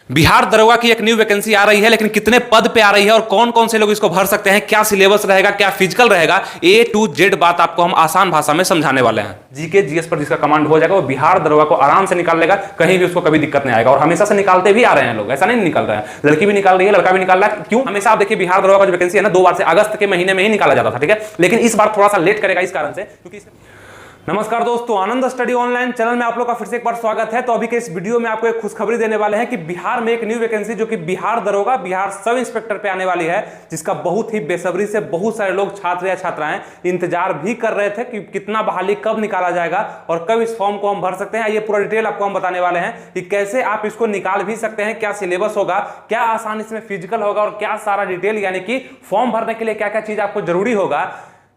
बिहार दरोगा की एक न्यू वैकेंसी आ रही है, लेकिन कितने पद पे आ रही है और कौन कौन से लोग इसको भर सकते हैं, क्या सिलेबस रहेगा, क्या फिजिकल रहेगा, ए टू जेड बात आपको हम आसान भाषा में समझाने वाले हैं। जीके जीएस पर जिसका कमांड हो जाएगा वो बिहार दरोगा को आराम से निकाल लेगा, कहीं भी उसको कभी दिक्कत नहीं आएगा। और हमेशा से निकालते भी आ रहे हैं लोग, ऐसा नहीं निकल रहे हैं, लड़की भी निकाल रही है, लड़का भी निकाल रहा है। क्यों? हमेशा आप देखिए बिहार दरोगा का जो वैकेंसी है ना, 2 बार से अगस्त के महीने में ही निकाला जाता था, ठीक है, लेकिन इस बार थोड़ा सा लेट करेगा इस कारण से क्योंकि नमस्कार दोस्तों, आनंद स्टडी ऑनलाइन चैनल में आप लोग का फिर से एक बार स्वागत है। तो अभी के इस वीडियो में आपको एक खुशखबरी देने वाले हैं कि बिहार में एक न्यू वैकेंसी जो कि बिहार दरोगा बिहार सब इंस्पेक्टर पे आने वाली है, जिसका बहुत ही बेसब्री से बहुत सारे लोग छात्र या छात्राएं इंतजार भी कर रहे थे कि कितना बहाली कब निकाला जाएगा और कब इस फॉर्म को हम भर सकते हैं। ये पूरा डिटेल आपको हम बताने वाले हैं कि कैसे आप इसको निकाल भी सकते हैं, क्या सिलेबस होगा, क्या आसान इसमें फिजिकल होगा और क्या सारा डिटेल, यानी कि फॉर्म भरने के लिए क्या क्या चीज आपको जरूरी होगा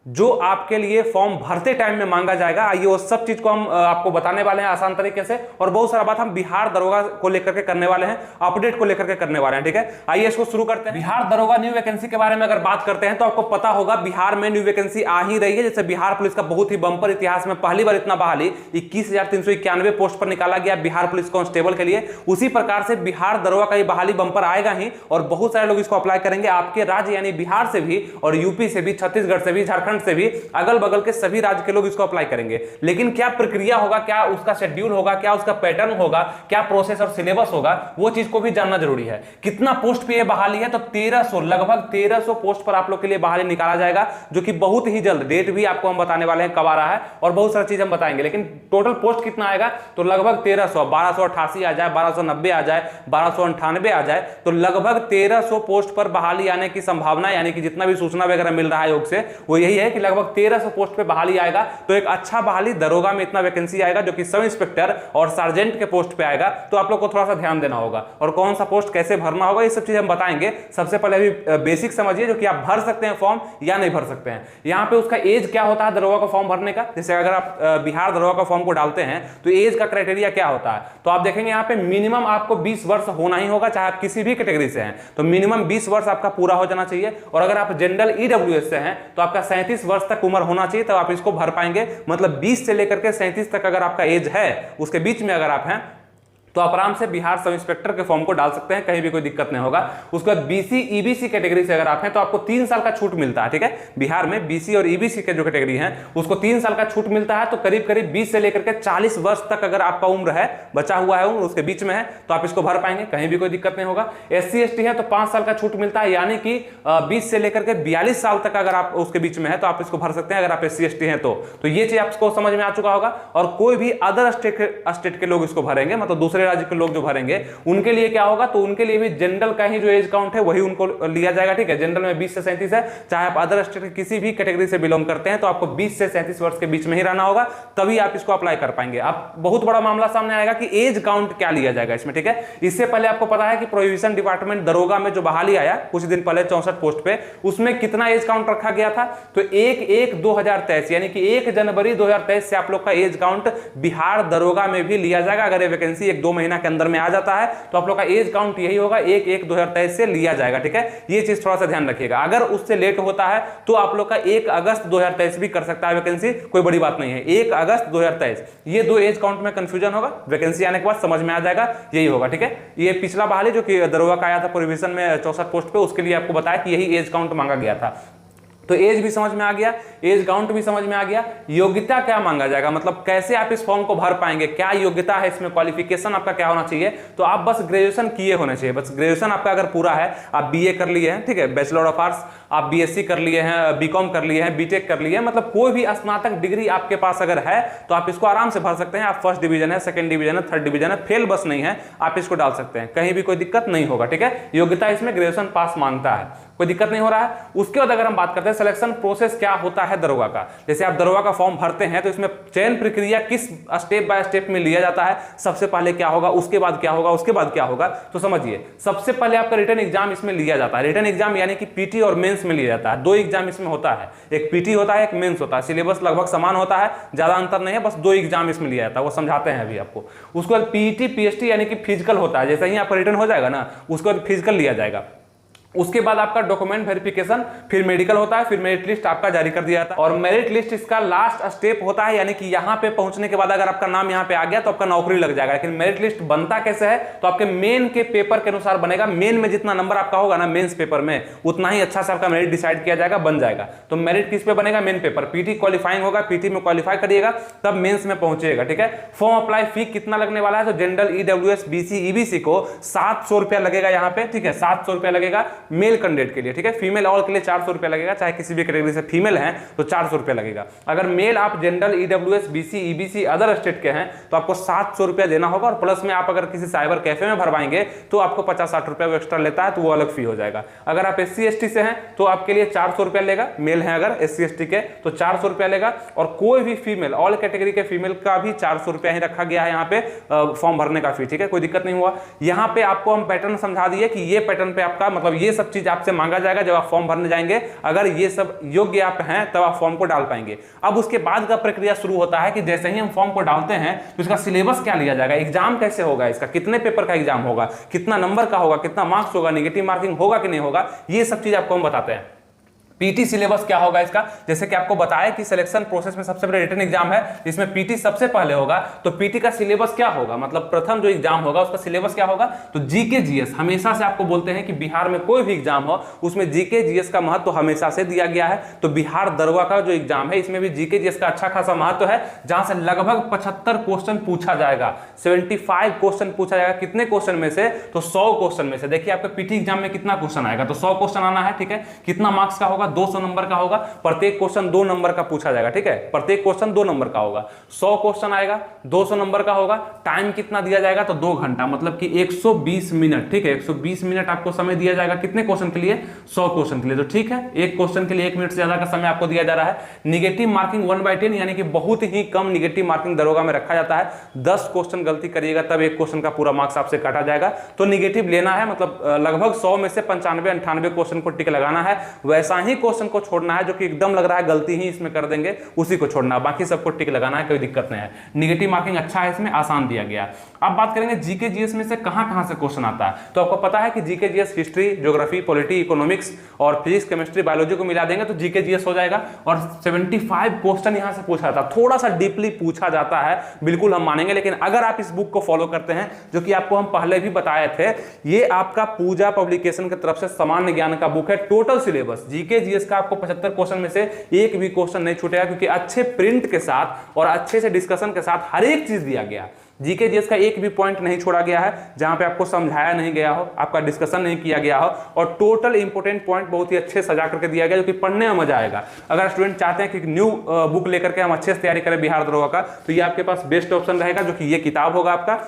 जो आपके लिए फॉर्म भरते टाइम में मांगा जाएगा। आइए वो सब चीज को हम आपको बताने वाले हैं आसान तरीके से, और बहुत सारा बात हम बिहार दरोगा को लेकर के करने वाले हैं, अपडेट को लेकर के करने वाले हैं, ठीक है। आइए इसको शुरू करते हैं। बिहार दरोगा न्यू वैकेंसी के बारे में अगर बात करते हैं तो आपको पता होगा बिहार में न्यू वैकेंसी आ ही रही है। जैसे बिहार पुलिस का बहुत ही बंपर इतिहास में पहली बार इतना बहाली 21,391 पोस्ट पर निकाला गया बिहार पुलिस कांस्टेबल के लिए, उसी प्रकार से बिहार दरोगा का ये बहाली बंपर आएगा ही, और बहुत सारे लोग इसको अप्लाई करेंगे आपके राज्य यानी बिहार से भी, और यूपी से भी, छत्तीसगढ़ से भी, झारखंड से भी, अगल बगल के सभी राज्य के लोग इसको अप्लाई करेंगे। लेकिन क्या प्रक्रिया होगा, क्या उसका शेड्यूल होगा, क्या उसका पैटर्न होगा, क्या प्रोसेस और सिलेबस होगा, वो चीज को भी जानना जरूरी है। कितना पोस्ट पे ये बहाली है तो 1300, लगभग 1300 पोस्ट पर आप लोग के लिए बहाली निकाला जाएगा, जो कि बहुत ही जल्द, डेट भी आपको हम बताने वाले हैं कब आ रहा है और बहुत सारी चीज हम बताएंगे। लेकिन टोटल पोस्ट कितना आएगा तो लगभग 1300, 1288 आ जाए, 1290 आ जाए, 1298 आ जाए, तो लगभग 1300 पोस्ट पर बहाली आने की संभावना, यानी कि जितना भी सूचना वगैरह मिल रहा है योग से, वो यही है कि लगभग 1300 पोस्ट पे बहाली आएगा। तो एक अच्छा बहाली दरोगा में इतना वैकेंसी आएगा जो कि सब इंस्पेक्टर और सार्जेंट के पोस्ट पे आएगा। तो आप लोग को थोड़ा सा ध्यान देना होगा, और कौन सा पोस्ट कैसे भरना होगा ये सब चीज हम बताएंगे। सबसे पहले अभी बेसिक समझिए जो कि आप भर सकते हैं फॉर्म या नहीं भर सकते हैं। यहाँ पे उसका एज क्या होता है दरोगा का फॉर्म भरने का। जैसे अगर आप बिहार दरोगा का फॉर्म को डालते हैं तो एज का क्राइटेरिया क्या होता है, तो आप देखेंगे यहाँ पे मिनिमम आपको 20 वर्ष होना ही होगा, चाहे आप किसी भी कैटेगरी से हैं तो मिनिमम 20 वर्ष आपका पूरा हो जाना चाहिए। और अगर आप जनरल ईडब्ल्यूएस से हैं तो आपका 37 वर्ष तक उम्र होना चाहिए, तब आप इसको भर पाएंगे। मतलब 20 से लेकर के 37 तक अगर आपका एज है, उसके बीच में अगर आप हैं तो आप आराम से बिहार सब इंस्पेक्टर के फॉर्म को डाल सकते हैं, कहीं भी कोई दिक्कत नहीं होगा। उसके बाद बीसी ईबीसी कैटेगरी से अगर आप हैं तो आपको 3 साल का छूट मिलता है, ठीक है। बिहार में बीसी और ईबीसी के जो कैटेगरी हैं उसको 3 साल का छूट मिलता है। तो करीब करीब 20 से लेकर के 40 वर्ष तक अगर आपका उम्र है, बचा हुआ है उम्र, उसके बीच में है, तो आप इसको भर पाएंगे, कहीं भी कोई दिक्कत नहीं होगा। SC ST है तो 5 साल का छूट मिलता है, यानी कि 20 से लेकर के 42 साल तक अगर आप उसके बीच में है तो आप इसको भर सकते हैं अगर आप SC ST हैं तो ये चीज आपको समझ में आ चुका होगा। और कोई भी अदर स्टेट के लोग इसको भरेंगे, मतलब दूसरे राज्य के लोग जो भरेंगे उनके लिए क्या होगा, तो उनके लिए भी जनरल का ही जो एज काउंट है वही उनको लिया जाएगा, ठीक है। जनरल में 20 से 37 है, चाहे आप अदर स्टेट की किसी भी कैटेगरी से बिलोंग करते हैं तो आपको 20 से 37 वर्ष के बीच में ही रहना होगा, तभी आप इसको अप्लाई कर पाएंगे। अब बहुत बड़ा मामला सामने आएगा कि एज काउंट क्या लिया जाएगा इसमें, ठीक है। इससे पहले आपको पता है कि प्रोहिबिशन डिपार्टमेंट दरोगा में जो बहाली आया कुछ दिन पहले 64 पोस्ट पे, उसमें कितना एज काउंट रखा गया था, तो 1/1/2023 यानी कि 1 जनवरी 2023 से आप लोग का एज काउंट बिहार दरोगा में भी लिया जाएगा। अगर ये वैकेंसी 1-2 महीना के अंदर में आ जाता है तो आप लोग का एज काउंट यही होगा, 1/1/2023 से लिया जाएगा, ठीक है। ये चीज थोड़ा सा ध्यान रखिएगा। अगर उससे लेट होता है तो आप लोग का 1 अगस्त 2023 भी कर सकता है वैकेंसी, कोई बड़ी बात नहीं है। 1 अगस्त 2023, ये 2 एज काउंट में कंफ्यूजन होगा, वैकेंसी आने के बाद समझ में आ जाएगा, यही होगा, ठीक है। ये पिछला बहाली जो कि दरोगा का आया था प्रोहिबिशन में 64 पोस्ट पे, उसके लिए आपको बताया कि यही एज काउंट मांगा गया था। तो एज भी समझ में आ गया, एज काउंट भी समझ में आ गया। योग्यता क्या मांगा जाएगा, मतलब कैसे आप इस फॉर्म को भर पाएंगे, क्या योग्यता है इसमें, क्वालिफिकेशन आपका क्या होना चाहिए, तो आप बस ग्रेजुएशन किए होने चाहिए। बस ग्रेजुएशन आपका अगर पूरा है, आप बीए कर लिए हैं, ठीक है, बैचलर ऑफ आर्ट्स, आप बीएससी कर लिए हैं, बीकॉम कर लिए हैं, बीटेक कर लिए हैं, मतलब कोई भी स्नातक डिग्री आपके पास अगर है तो आप इसको आराम से भर सकते हैं। आप फर्स्ट डिवीजन है, सेकंड डिवीजन है, थर्ड डिवीजन है, फेल बस नहीं है, आप इसको डाल सकते हैं, कहीं भी कोई दिक्कत नहीं होगा, ठीक है। योग्यता इसमें ग्रेजुएशन पास मांगता है, कोई दिक्कत नहीं हो रहा है। उसके बाद अगर हम बात करते हैं सिलेक्शन प्रोसेस क्या होता है दरोगा का, जैसे आप दरोगा का फॉर्म भरते हैं तो इसमें चयन प्रक्रिया किस स्टेप बाय स्टेप में लिया जाता है, सबसे पहले क्या होगा, उसके बाद क्या होगा, उसके बाद क्या होगा, तो समझिए। सबसे पहले आपका रिटन एग्जाम इसमें लिया जाता है। रिटन एग्जाम यानी कि पीटी और मेंस में लिया जाता है। 2 एग्जाम इसमें होता है, एक पीटी होता है, एक मेंस होता है। सिलेबस लगभग समान होता है, ज्यादा अंतर नहीं है, बस 2 एग्जाम इसमें लिया जाता है, वो समझाते हैं अभी आपको। उसके बाद पीटी पीएसटी यानी कि फिजिकल होता है। जैसे ही आपका रिटन हो जाएगा ना, उसके बाद फिजिकल लिया जाएगा। उसके बाद आपका डॉक्यूमेंट वेरिफिकेशन, फिर मेडिकल होता है, फिर मेरिट लिस्ट आपका जारी कर दिया जाता है। और मेरिट लिस्ट इसका लास्ट स्टेप होता है, यानी कि यहां पे पहुंचने के बाद अगर आपका नाम यहां पे आ गया तो आपका नौकरी लग जाएगा। लेकिन मेरिट लिस्ट बनता कैसे है, तो आपके मेन के पेपर के अनुसार बनेगा। मेन में जितना नंबर आपका होगा ना मेंस पेपर में, उतना ही अच्छा से आपका मेरिट डिसाइड किया जाएगा, बन जाएगा। तो मेरिट किस पे बनेगा, मेन पेपर। पीटी क्वालिफाइंग होगा, पीटी में क्वालिफाई करिएगा तब मेंस में पहुंचेगा, ठीक है। फॉर्म अप्लाई फी कितना लगने वाला है, तो जनरल, ईडब्ल्यूएस, बीसी, ईबीसी को 700 रुपया लगेगा यहाँ पे, ठीक है। 700 रुपया लगेगा मेल कैंडिडेट के लिए, ठीक है। फीमेल ऑल के लिए 400 रुपया लगेगा, चाहे किसी भी कैटेगरी से फीमेल हैं तो 400 रुपया लगेगा। अगर मेल आप general, EWS, BC, EBC other state के हैं तो आपको 700 रुपया देना होगा। और प्लस में आप अगर किसी साइबर कैफे में भरवाएंगे तो आपको 50-60 रुपया एक्स्ट्रा लेता है, तो वो अलग फी हो जाएगा। अगर आप SC ST से हैं तो आपके लिए 400 रुपया लेगा, मेल है अगर SC ST के तो 400 रुपया लेगा। और कोई भी फीमेल, ऑल कैटेगरी के फीमेल का भी 400 रुपया ही रखा गया है यहाँ पे फॉर्म भरने का फी, ठीक है। कोई दिक्कत नहीं हुआ। यहाँ पे आपको हम पैटर्न समझा दिए कि ये पैटर्न पे आपका मतलब ये सब चीज आपसे मांगा जाएगा जब आप फॉर्म भरने जाएंगे। अगर ये सब योग्य आप हैं तब आप फॉर्म को डाल पाएंगे। अब उसके बाद का प्रक्रिया शुरू होता है कि जैसे ही हम फॉर्म को डालते हैं तो इसका सिलेबस क्या लिया जाएगा, एग्जाम कैसे होगा, इसका कितने पेपर का एग्जाम होगा, कितना नंबर का होगा, कितना मार्क्स होगा, नेगेटिव मार्किंग होगा कि नहीं होगा, ये सब चीज आपको हम बताते हैं। पीटी सिलेबस क्या होगा इसका, जैसे कि आपको बताया कि सिलेक्शन प्रोसेस में सबसे पहले रिटन एग्जाम है, जिसमें पीटी सबसे पहले होगा। तो पीटी का सिलेबस क्या होगा, मतलब प्रथम जो एग्जाम होगा उसका सिलेबस क्या होगा, तो जीके जीएस। हमेशा से आपको बोलते हैं कि बिहार में कोई भी एग्जाम हो उसमें जीके जीएस का महत्व तो हमेशा से दिया गया है। तो बिहार दरोगा का जो एग्जाम है इसमें भी जीके जीएस का अच्छा खासा महत्व है, जहां से लगभग 75 क्वेश्चन पूछा जाएगा, 75 क्वेश्चन पूछा जाएगा। कितने क्वेश्चन में से, तो 100 क्वेश्चन में से। देखिए आपके पीटी एग्जाम में कितना क्वेश्चन आएगा, तो 100 क्वेश्चन आना है, ठीक है। कितना मार्क्स का होगा, 200 नंबर का होगा। प्रत्येक क्वेश्चन 2 नंबर का पूछा जाएगा, ठीक है। प्रत्येक क्वेश्चन 2 नंबर का होगा। 100 क्वेश्चन आएगा, 200 नंबर का होगा। टाइम कितना दिया जाएगा, तो 2 घंटा, मतलब कि 120 मिनट, ठीक है। 120 मिनट आपको समय दिया जाएगा कितने क्वेश्चन के लिए, 100 क्वेश्चन के लिए। तो ठीक है, एक क्वेश्चन के लिए 1 मिनट से ज्यादा का समय आपको दिया जा रहा है। निगेटिव मार्किंग 1/10, यानी कि बहुत ही कम निगेटिव मार्किंग दरोगा में रखा जाता है। 10 क्वेश्चन गलती करिएगा तब एक क्वेश्चन का पूरा मार्क्स आपसे काटा जाएगा। तो निगेटिव लेना है, मतलब लगभग 100 में से 95-98 क्वेश्चन को टिक लगाना है। वैसा ही क्वेश्चन को छोड़ना है जो कि एकदम लग रहा है गलती ही इसमें कर देंगे, उसी को छोड़ना, बाकी सबको टिक लगाना है, कोई दिक्कत नहीं है। निगेटिव मार्किंग अच्छा है, इसमें आसान दिया गया। अब बात करेंगे जीके जीएस में से कहां से क्वेश्चन आता है। तो आपको पता है कि GK GS history, geography, polity, economics और फिजिक्स, केमिस्ट्री, बायोलॉजी को मिला देंगे तो जीके जीएस हो जाएगा। और 75 क्वेश्चन यहां से पूछा जाता है, थोड़ा सा डीपली पूछा जाता है, बिल्कुल हम मानेंगे। लेकिन अगर आप इस बुक को फॉलो करते हैं, जो कि आपको हम पहले भी बताए थे, ये आपका पूजा पब्लिकेशन की तरफ से सामान्य ज्ञान का बुक है। टोटल सिलेबस जीके जीएस का आपको 75 क्वेश्चन में से एक भी क्वेश्चन नहीं छूटेगा, क्योंकि अच्छे प्रिंट के साथ और अच्छे से डिस्कशन के साथ हर एक चीज दिया गया। जीके जीएस का एक भी पॉइंट नहीं छोड़ा गया है जहां पे आपको समझाया नहीं गया हो, आपका डिस्कशन नहीं किया गया हो। और टोटल इंपोर्टेंट पॉइंट बहुत ही अच्छे सजा करके दिया गया, जो कि पढ़ने में मजा आएगा। अगर स्टूडेंट चाहते हैं कि न्यू बुक लेकर के हम अच्छे से तैयारी करें बिहार दरोगा का, तो ये आपके पास बेस्ट ऑप्शन रहेगा, जो कि ये किताब होगा आपका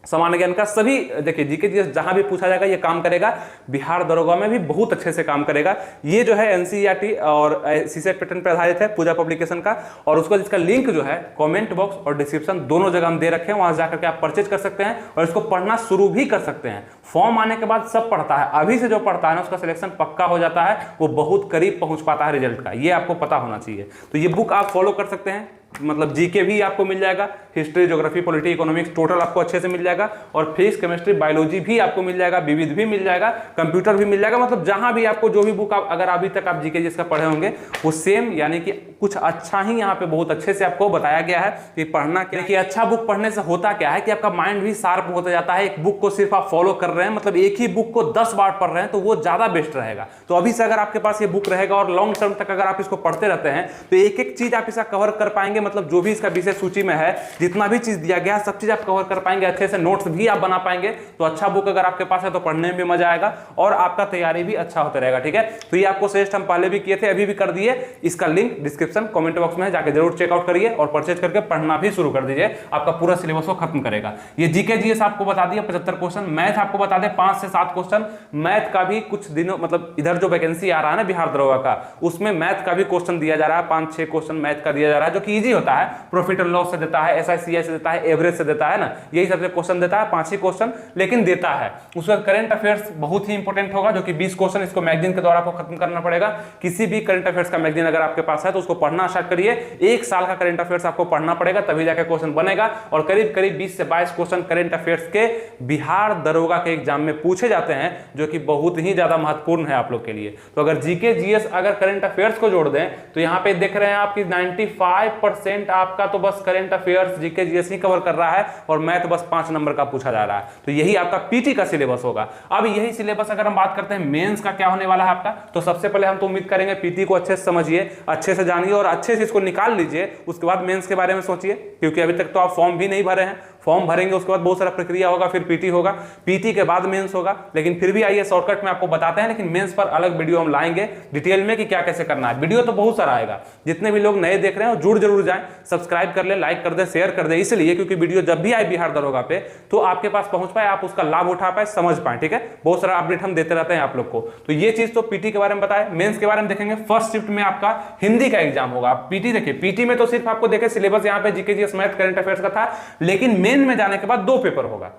सामान्य ज्ञान का। सभी देखिए जीके जीएस जहां भी पूछा जाएगा ये काम करेगा, बिहार दरोगा में भी बहुत अच्छे से काम करेगा। ये जो है एनसीईआरटी और सीसेट पैटर्न पर आधारित है, पूजा पब्लिकेशन का। और उसका जिसका लिंक जो है कमेंट बॉक्स और डिस्क्रिप्शन दोनों जगह हम दे रखे हैं, वहां जाकर के आप परचेज कर सकते हैं और इसको पढ़ना शुरू भी कर सकते हैं। फॉर्म आने के बाद सब पढ़ता है, अभी से जो पढ़ता है ना उसका सिलेक्शन पक्का हो जाता है, वो बहुत करीब पहुंच पाता है रिजल्ट का, ये आपको पता होना चाहिए। तो ये बुक आप फॉलो कर सकते हैं, मतलब जीके भी आपको मिल जाएगा, history, geography, polity, economics total आपको अच्छे से मिल जाएगा। और फिजिक्स, केमिस्ट्री, बायोलॉजी भी आपको मिल जाएगा, विविध भी मिल जाएगा, कंप्यूटर भी मिल जाएगा। मतलब जहां भी आपको जो भी बुक आप अगर अभी तक आप जीके जिसका पढ़े होंगे वो सेम, यानी कि कुछ अच्छा ही यहाँ पे बहुत अच्छे से आपको बताया गया है कि पढ़ना क्या। कि अच्छा बुक पढ़ने से होता क्या है कि आपका माइंड भी शार्प होता जाता है। एक बुक को सिर्फ आप फॉलो कर रहे हैं, मतलब एक ही बुक को 10 बार पढ़ रहे हैं, तो वो ज्यादा बेस्ट रहेगा। तो अभी से अगर आपके पास ये बुक रहेगा और लॉन्ग टर्म तक अगर आप इसको पढ़ते रहते हैं तो एक एक चीज आप इसका कवर कर पाएंगे। मतलब जो भी इसका विषय सूची में है, जितना भी चीज दिया गया है, सब चीज आप कवर कर पाएंगे, अच्छे से नोट्स भी आप बना पाएंगे। तो अच्छा बुक अगर आपके पास है तो पढ़ने में भी मजा आएगा और आपका तैयारी भी अच्छा होता रहेगा, ठीक है। तो ये आपको सजेस्ट हम पहले भी किए थे, अभी भी कर दिए। इसका लिंक डिस्क्रिप्शन कमेंट बॉक्स में है, जाके जरूर चेकआउट करिए और परचेज करके पढ़ना भी शुरू कर दीजिए, आपका पूरा सिलेबस को खत्म करेगा। ये जीके जीएस आपको बता दिया 75 क्वेश्चन। मैथ आपको बता दे 5 से 7 क्वेश्चन। मैथ का भी कुछ दिनों, मतलब इधर जो वैकेंसी आ रहा है ना बिहार दरोगा का, उसमें मैथ का भी क्वेश्चन दिया जा रहा है, 5-6 क्वेश्चन मैथ का दिया जा रहा है, जो कि इजी होता है। प्रॉफिट एंड लॉस से देता है, एसआईसीआई से देता है, एवरेज से देता है ना, यही सबसे क्वेश्चन देता है, 5 ही क्वेश्चन लेकिन देता है। उसके बाद करंट अफेयर्स बहुत ही इंपॉर्टेंट होगा, जो कि 20 क्वेश्चन इसको मैगजीन के द्वारा आपको खत्म करना पड़ेगा। किसी भी करंट अफेयर्स का मैगजीन अगर आपके पास है तो उसको पढ़ना स्टार्ट करिए। 1 साल का करंट अफेयर्स आपको पढ़ना पड़ेगा, तभी जाकर क्वेश्चन बनेगा। और करीब करीब 20 से 22 क्वेश्चन करंट अफेयर्स के बिहार दरोगा के एग्जाम में पूछे जाते हैं, जो कि बहुत ही ज्यादा महत्वपूर्ण है आप लोग के लिए। तो अगर जीके जीएस अगर करंट अफेयर्स को जोड़ दें तो यहाँ पे देख रहे हैं आपकी 95% आपका तो बस करंट अफेयर्स जीके जीएस ही कवर कर रहा है, और मैथ बस 5 नंबर का पूछा जा रहा है। तो यही आपका पीटी का सिलेबस होगा। अब यही सिलेबस अगर हम बात करते हैं मेंस का क्या होने वाला है आपका, तो सबसे पहले हम तो उम्मीद करेंगे पीटी को अच्छे से समझिए, अच्छे से जानिए और अच्छे से इसको निकाल लीजिए। उसके बाद मेंस के बारे में सोचिए, क्योंकि अभी तक तो आप फॉर्म भी नहीं भरे हैं। फॉर्म भरेंगे, उसके बाद बहुत सारा प्रक्रिया होगा, फिर पीटी होगा, पीटी के बाद मेंस होगा। लेकिन फिर भी आइए शॉर्टकट में आपको बताते हैं, लेकिन मेंस पर अलग वीडियो हम लाएंगे डिटेल में कि क्या कैसे करना है। वीडियो तो बहुत सारा आएगा, जितने भी लोग नए देख रहे हैं जुड़ जरूर जाएं, सब्सक्राइब कर ले, लाइक कर दे, शेयर कर दे, इसलिए क्योंकि वीडियो जब भी आए बिहार दरोगा पे तो आपके पास पहुंच पाए, आप उसका लाभ उठा पाए, समझ पाए। ठीक है, बहुत सारा अपडेट हम देते रहते हैं आप लोग को। तो ये चीज तो पीटी के बारे में बताए। मेंस के बारे में देखेंगे, फर्स्ट शिफ्ट में आपका हिंदी का एग्जाम होगा। पीटी देखिए, पीटी में तो सिर्फ आपको देखे सिलेबस यहाँ पे GK GS math current affairs का था, लेकिन मेन में जाने के बाद 2 पेपर होगा।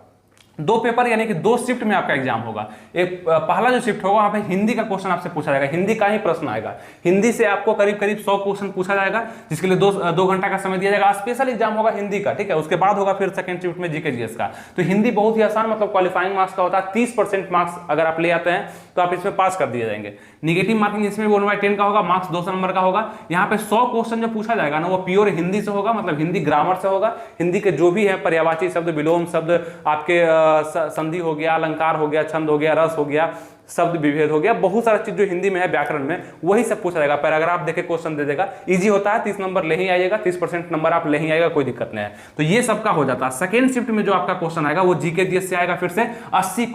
2 पेपर यानी कि 2 शिफ्ट में आपका एग्जाम होगा। एक पहला जो शिफ्ट होगा वहां पे हिंदी का क्वेश्चन आपसे पूछा जाएगा, हिंदी का ही प्रश्न आएगा। हिंदी से आपको करीब करीब 100 क्वेश्चन पूछा जाएगा, जिसके लिए 2 घंटा का समय दिया जाएगा। स्पेशल एग्जाम होगा हिंदी का, ठीक है। उसके बाद होगा फिर सेकंड शिफ्ट में जीके जीएस का। तो हिंदी बहुत ही आसान, मतलब क्वालिफाइंग मार्क्स का होता है। 30% मार्क्स अगर आप ले आते हैं तो आप इसमें पास कर दिए जाएंगे। निगेटिव मार्किंग इसमें 1/10 का होगा, मार्क्स 200 नंबर का होगा। यहाँ पे 100 क्वेश्चन जो पूछा जाएगा ना, वो प्योर हिंदी से होगा, मतलब हिंदी ग्रामर से होगा। हिंदी के जो भी है पर्यायवाची शब्द, विलोम शब्द, आपके संधि हो गया, अलंकार हो गया, छंद हो गया, रस हो गया, शब्द विभेद हो गया, बहुत सारा चीज जो हिंदी में है व्याकरण में, वही सब पूछा जाएगा। पैराग्राफ देके क्वेश्चन दे देगा, इजी होता है। 30 नंबर ले ही आइएगा, 30% नंबर आप ले ही आएगा, कोई दिक्कत नहीं है। तो ये सबका हो जाता है। सेकेंड शिफ्ट में जो आपका क्वेश्चन आएगा वो जीके जीएस से आएगा, फिर से 80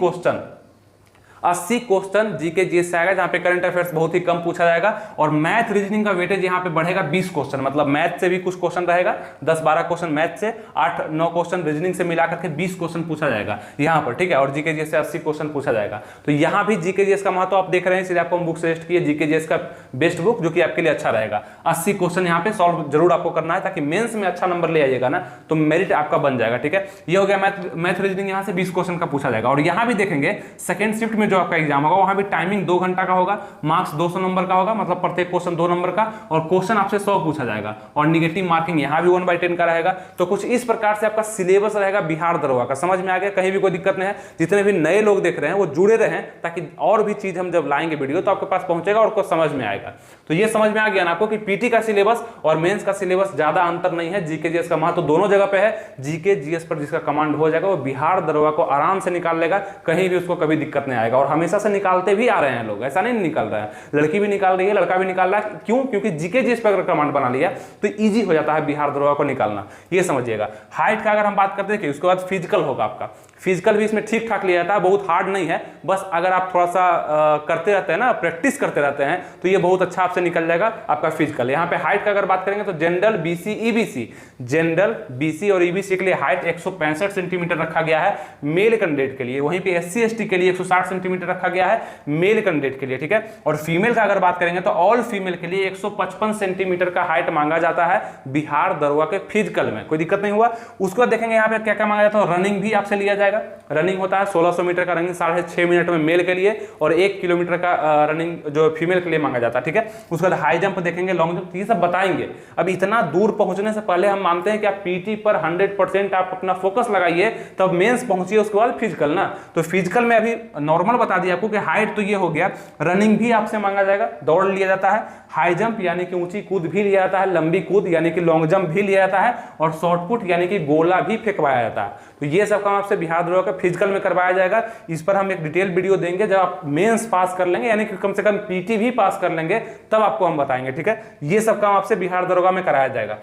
क्वेश्चन जीके जीएस से आएगा, जहां पे करंट अफेयर्स बहुत ही कम पूछा जाएगा। और मैथ रीजनिंग का वेटेज यहां पे बढ़ेगा 20 क्वेश्चन, मतलब मैथ से भी कुछ क्वेश्चन रहेगा, 10-12 क्वेश्चन मैथ से, 8-9 क्वेश्चन रीजनिंग से मिलाकर के 20 क्वेश्चन पूछा जाएगा यहां पर, ठीक है। और जीके जीएस से 80 क्वेश्चन पूछा जाएगा। तो यहां भी जीके जीएस का महत्व आप देख रहे हैं, इसलिए आपको हम बुक सजेस्ट किए जीके जीएस का बेस्ट बुक, जो कि आपके लिए अच्छा रहेगा। 80 क्वेश्चन यहाँ पे सॉल्व जरूर आपको करना है, ताकि मेंस में अच्छा नंबर ले आइएगा ना, तो मेरिट आपका बन जाएगा, ठीक है। ये हो गया मैथ रीजनिंग, यहाँ से 20 क्वेश्चन का पूछा जाएगा। और यहाँ भी देखेंगे सेकंड शिफ्ट में जो आपका एग्जाम होगा, वहां भी टाइमिंग 2 घंटा का होगा, मार्क्स 200 नंबर का होगा, मतलब प्रत्येक क्वेश्चन 2 नंबर का, और क्वेश्चन आपसे 100 पूछा जाएगा। और निगेटिव मार्किंग यहाँ भी 1/10 का रहेगा। तो कुछ इस प्रकार से आपका सिलेबस रहेगा बिहार दरोगा का। समझ में आ गया, कहीं भी कोई दिक्कत नहीं है। जितने भी नए लोग देख रहे हैं वो जुड़े रहें, ताकि और भी चीज हम जब लाएंगे वीडियो तो आपके पास पहुंचेगा और आपको समझ में आएगा। तो ये समझ में आ गया ना आपको कि पीटी का सिलेबस और मेंस का सिलेबस ज्यादा अंतर नहीं है। जीके जीएस का महत्व दोनों जगह पे है। जीके जीएस पर जिसका कमांड हो जाएगा वो बिहार दरोगा को आराम से निकाल लेगा, कहीं भी उसको कभी दिक्कत नहीं आएगा। और हमेशा से निकालते भी आ रहे हैं लोग, ऐसा नहीं निकल रहा है। लड़की भी निकाल रही है, लड़का भी निकाल रहा है। क्यों? क्योंकि जीके जीएस पर अगर कमांड बना लिया तो इजी हो जाता है बिहार दरोगा को निकालना, ये समझिएगा। हाइट का अगर हम बात करते हैं कि उसके बाद फिजिकल होगा आपका, फिजिकल भी इसमें ठीक ठाक लिया जाता है, बहुत हार्ड नहीं है। बस अगर आप थोड़ा सा करते रहते हैं ना, प्रैक्टिस करते रहते हैं, तो ये बहुत अच्छा आपसे निकल जाएगा आपका फिजिकल। यहाँ पे हाइट का अगर बात करेंगे तो general, BC, EBC, general, BC और ईबीसी के लिए हाइट 165 सेंटीमीटर रखा गया है मेल कैंडिडेट के लिए। वहीं पे एससी एसटी के लिए 160 सेंटीमीटर रखा गया है मेल कैंडिडेट के लिए, ठीक है। और फीमेल का अगर बात करेंगे तो ऑल फीमेल के लिए 155 सेंटीमीटर का हाइट मांगा जाता है बिहार दरोगा के फिजिकल में, कोई दिक्कत नहीं हुआ। उसके बाद देखेंगे यहाँ पे क्या क्या मांगा जाता है। रनिंग भी आपसे लिया जाएगा। रनिंग होता है 1600 मीटर का रनिंग 6.5 मिनट में मेल के लिए, और 1 किलोमीटर का रनिंग जो फीमेल के लिए मांगा जाता है, ठीक है। उसके बाद हाई जंप देखेंगे, लॉन्ग जंप, ये सब बताएंगे। अब इतना दूर पहुंचने से पहले हम मानते हैं कि आप पीटी पर 100% आप अपना फोकस लगाइए, तब मेंस पहुंचिए, उसके बाद फिजिकल ना। तो फिजिकल में अभी नॉर्मल बता दिया आपको कि हाइट तो ये हो गया, रनिंग भी आपसे मांगा जाएगा, दौड़ लिया जाता है, हाई जंप यानी कि ऊंची कूद भी लिया जाता है, लंबी कूद यानी कि लॉन्ग जंप भी लिया जाता है, और शॉर्ट पुट यानी कि गोला भी फेंकवाया जाता है। तो ये सब काम आपसे बिहार दरोगा का फिजिकल में करवाया जाएगा। इस पर हम एक डिटेल वीडियो देंगे जब आप मेंस पास कर लेंगे, यानी कि कम से कम पीटी भी पास कर लेंगे, तब आपको हम बताएंगे, ठीक है। ये सब काम आपसे बिहार दरोगा में कराया जाएगा।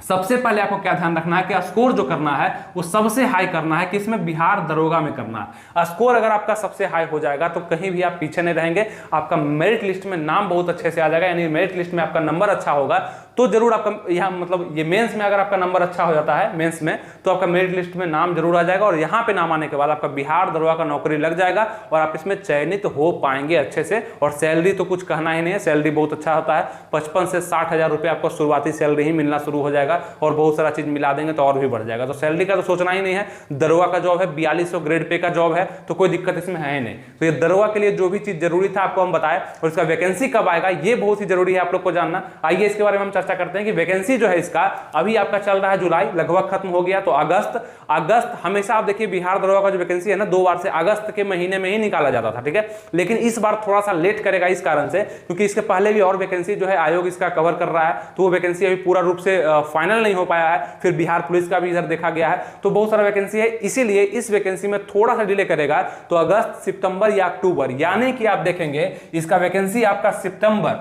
सबसे पहले आपको क्या ध्यान रखना है कि स्कोर जो करना है वो सबसे हाई करना है, किसमें? बिहार दरोगा में करना है। स्कोर अगर आपका सबसे हाई हो जाएगा तो कहीं भी आप पीछे नहीं रहेंगे, आपका मेरिट लिस्ट में नाम बहुत अच्छे से आ जाएगा, यानी मेरिट लिस्ट में आपका नंबर अच्छा होगा तो जरूर आपका यहाँ, मतलब ये मेंस में अगर आपका नंबर अच्छा हो जाता है मेंस में, तो आपका मेरिट लिस्ट में नाम जरूर आ जाएगा। और यहाँ पे नाम आने के बाद आपका बिहार दरोगा का नौकरी लग जाएगा और आप इसमें चयनित हो पाएंगे अच्छे से। और सैलरी तो कुछ कहना ही नहीं है, सैलरी बहुत अच्छा होता है। 55 से 60 हजार रुपये आपको शुरुआती सैलरी ही मिलना शुरू हो जाएगा, और बहुत सारा चीज मिला देंगे तो और भी बढ़ जाएगा। तो सैलरी का तो सोचना ही नहीं है। दरोगा का जॉब है, 4200 ग्रेड पे का जॉब है, तो कोई दिक्कत इसमें है ही नहीं। तो ये दरोगा के लिए जो भी चीज जरूरी था आपको हम बताए, और इसका वैकेंसी कब आएगा ये बहुत ही जरूरी है आप लोग को जानना। आइए इसके बारे में हम चर्चा करते हैं कि वैकेंसी जो है इसका अभी आपका चल रहा है जुलाई, लगभग खत्म हो गया, तो अगस्त हमेशा आप देखिए बिहार दरोगा का जो वैकेंसी है ना 2 बार से अगस्त के महीने में ही निकाला जाता था, ठीक है। लेकिन इस बार थोड़ा सा लेट करेगा इस कारण से क्योंकि इसके पहले भी और वैकेंसी जो है आयोग इसका कवर कर रहा है, तो वो वैकेंसी अभी पूरा रूप से फाइनल नहीं हो पाया है। फिर बिहार पुलिस का भी इधर देखा गया है, तो बहुत सारा वैकेंसी है, इसीलिए इस वैकेंसी में थोड़ा सा डिले करेगा। तो अगस्त, सितंबर या अक्टूबर, यानी कि आप देखेंगे इसका वैकेंसी आपका सितंबर,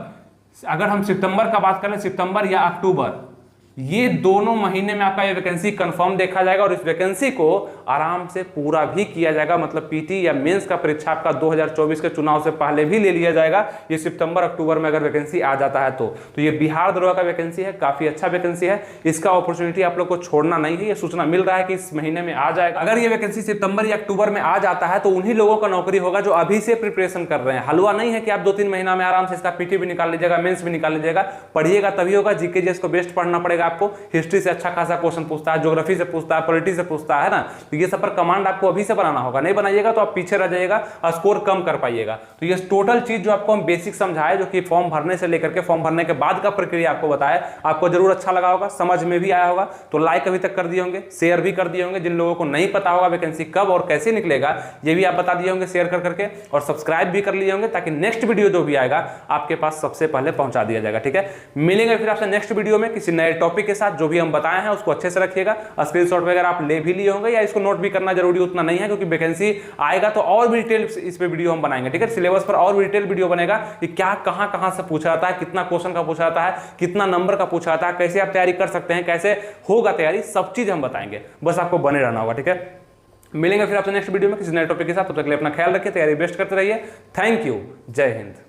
अगर हम सितंबर का बात करें, सितंबर या अक्टूबर, ये दोनों महीने में आपका ये वैकेंसी कंफर्म देखा जाएगा और इस वैकेंसी को आराम से पूरा भी किया जाएगा। मतलब पीटी या मेंस का परीक्षा आपका 2024 के चुनाव से पहले भी ले लिया जाएगा, ये सितंबर अक्टूबर में अगर वैकेंसी आ जाता है तो ये बिहार दरोगा का वैकेंसी है, काफी अच्छा वैकेंसी है, इसका अपॉर्चुनिटी आप लोग को छोड़ना नहीं है। ये सूचना मिल रहा है कि इस महीने में आ जाएगा। अगर ये वैकेंसी सितंबर या अक्टूबर में आ जाता है तो उन्हीं लोगों का नौकरी होगा जो अभी से प्रिपरेशन कर रहे हैं। हलवा नहीं है कि आप 2-3 महीना में आराम से इसका पीटी भी निकाल लीजिएगा, मेंस भी निकाल लीजिएगा। पढ़िएगा तभी होगा, जीके जीएस को बेस्ट पढ़ना पड़ेगा आपको। हिस्ट्री से अच्छा खासा क्वेश्चन पूछता है, ज्योग्राफी से पूछता है, पॉलिटी से पूछता है ना, तो ये सब पर कमांड आपको अभी से बनाना होगा। नहीं बनाइएगा तो आप पीछे रह जाइएगा और स्कोर कम कर पाइएगा। तो ये टोटल चीज जो आपको हम बेसिक समझाए, जो कि फॉर्म भरने से लेकर के फॉर्म भरने के बाद का प्रक्रिया आपको बताया, आपको जरूर अच्छा लगा होगा, समझ में भी आया होगा। तो लाइक अभी तक कर दिए होंगे, शेयर भी कर दिए होंगे। जिन लोगों को नहीं पता होगा वैकेंसी कब और कैसे निकलेगा, ये भी आप बता दिए होंगे शेयर कर करके, और सब्सक्राइब भी कर लिए होंगे ताकि नेक्स्ट वीडियो जो भी आएगा आपके पास सबसे पहले पहुंचा दिया जाएगा, ठीक है। मिलेंगे फिर आपसे नेक्स्ट वीडियो में किसी नए टॉपिक के साथ। जो भी हम बताए हैं उसको अच्छे से रखिएगा, स्क्रीनशॉट वगैरह आप ले भी लिए होंगे या इसको नोट भी करना जरूरी उतना नहीं है, क्योंकि वैकेंसी आएगा तो और भी डिटेल इस पे वीडियो हम बनाएंगे, ठीक है। सिलेबस पर और भी डिटेल वीडियो बनेगा कि क्या कहां से पूछा जाता है, कितना क्वेश्चन का पूछा जाता है, कितना नंबर का पूछा जाता है, कैसे आप तैयारी कर सकते हैं, कैसे होगा तैयारी, सब चीज हम बताएंगे। बस आपको बने रहना होगा, ठीक है। मिलेंगे फिर आपसे नेक्स्ट वीडियो में किसी नए टॉपिक के साथ। तब तक के लिए अपना ख्याल रखिए, तैयारी बेस्ट करते रहिए। थैंक यू, जय हिंद।